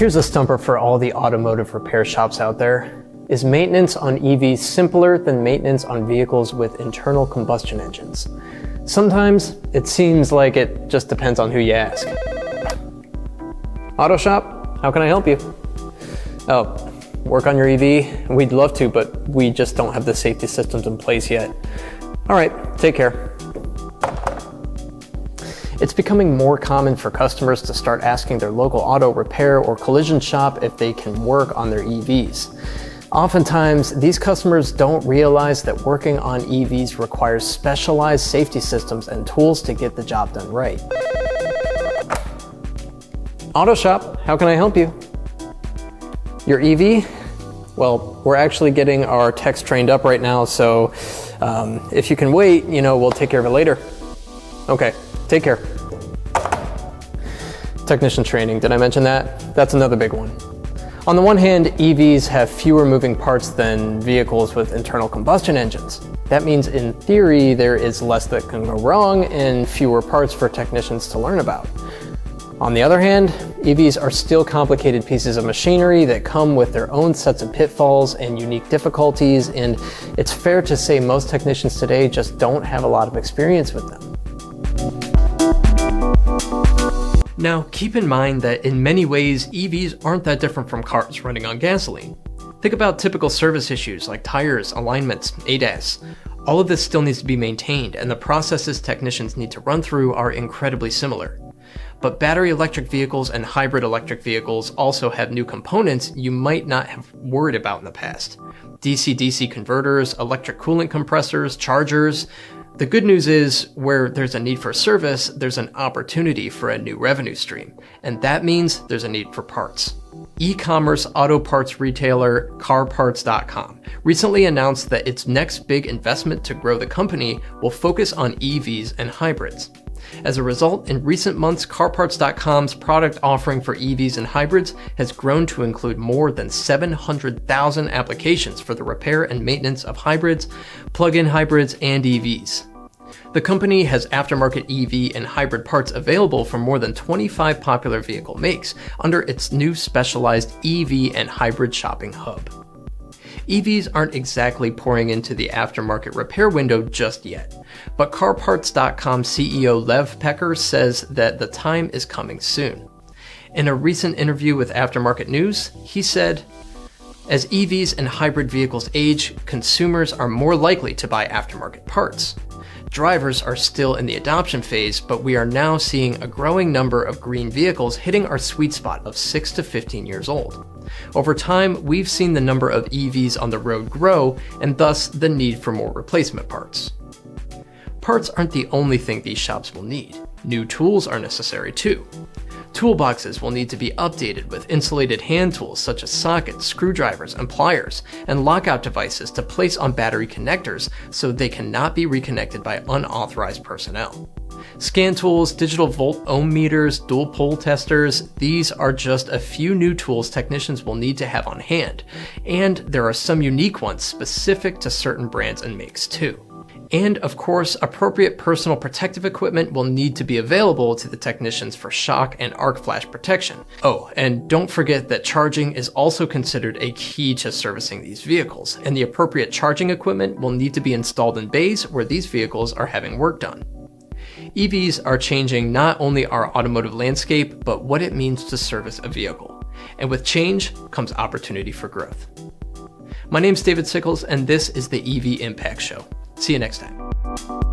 Here's a stumper for all the automotive repair shops out there. Is maintenance on EVs simpler than maintenance on vehicles with internal combustion engines? Sometimes it seems like it just depends on who you ask. Auto shop, how can I help you? Oh, work on your EV? We'd love to, but we just don't have the safety systems in place yet. All right, take care. It's becoming more common for customers to start asking their local auto repair or collision shop if they can work on their EVs. Oftentimes, these customers don't realize that working on EVs requires specialized safety systems and tools to get the job done right. Auto shop, how can I help you? Your EV? Well, we're actually getting our techs trained up right now, so if you can wait, we'll take care of it later. Okay, take care. Technician training, did I mention that? That's another big one. On the one hand, EVs have fewer moving parts than vehicles with internal combustion engines. That means in theory, there is less that can go wrong and fewer parts for technicians to learn about. On the other hand, EVs are still complicated pieces of machinery that come with their own sets of pitfalls and unique difficulties, and it's fair to say most technicians today just don't have a lot of experience with them. Now, keep in mind that in many ways, EVs aren't that different from cars running on gasoline. Think about typical service issues like tires, alignments, ADAS. All of this still needs to be maintained, and the processes technicians need to run through are incredibly similar. But battery electric vehicles and hybrid electric vehicles also have new components you might not have worried about in the past. DC-DC converters, electric coolant compressors, chargers. The good news is, where there's a need for service, there's an opportunity for a new revenue stream, and that means there's a need for parts. E-commerce auto parts retailer CarParts.com recently announced that its next big investment to grow the company will focus on EVs and hybrids. As a result, in recent months, CarParts.com's product offering for EVs and hybrids has grown to include more than 700,000 applications for the repair and maintenance of hybrids, plug-in hybrids, and EVs. The company has aftermarket EV and hybrid parts available for more than 25 popular vehicle makes under its new specialized EV and hybrid shopping hub. EVs aren't exactly pouring into the aftermarket repair window just yet, but CarParts.com CEO Lev Pecker says that the time is coming soon. In a recent interview with Aftermarket News, he said, "As EVs and hybrid vehicles age, consumers are more likely to buy aftermarket parts. Drivers are still in the adoption phase, but we are now seeing a growing number of green vehicles hitting our sweet spot of 6 to 15 years old. Over time, we've seen the number of EVs on the road grow, and thus the need for more replacement parts." Parts aren't the only thing these shops will need. New tools are necessary too. Toolboxes will need to be updated with insulated hand tools such as sockets, screwdrivers, and pliers, and lockout devices to place on battery connectors so they cannot be reconnected by unauthorized personnel. Scan tools, digital volt ohm meters, dual pole testers, these are just a few new tools technicians will need to have on hand, and there are some unique ones specific to certain brands and makes too. And of course, appropriate personal protective equipment will need to be available to the technicians for shock and arc flash protection. Oh, and don't forget that charging is also considered a key to servicing these vehicles, and the appropriate charging equipment will need to be installed in bays where these vehicles are having work done. EVs are changing not only our automotive landscape, but what it means to service a vehicle. And with change comes opportunity for growth. My name's David Sickles, and this is the EV Impact Show. See you next time.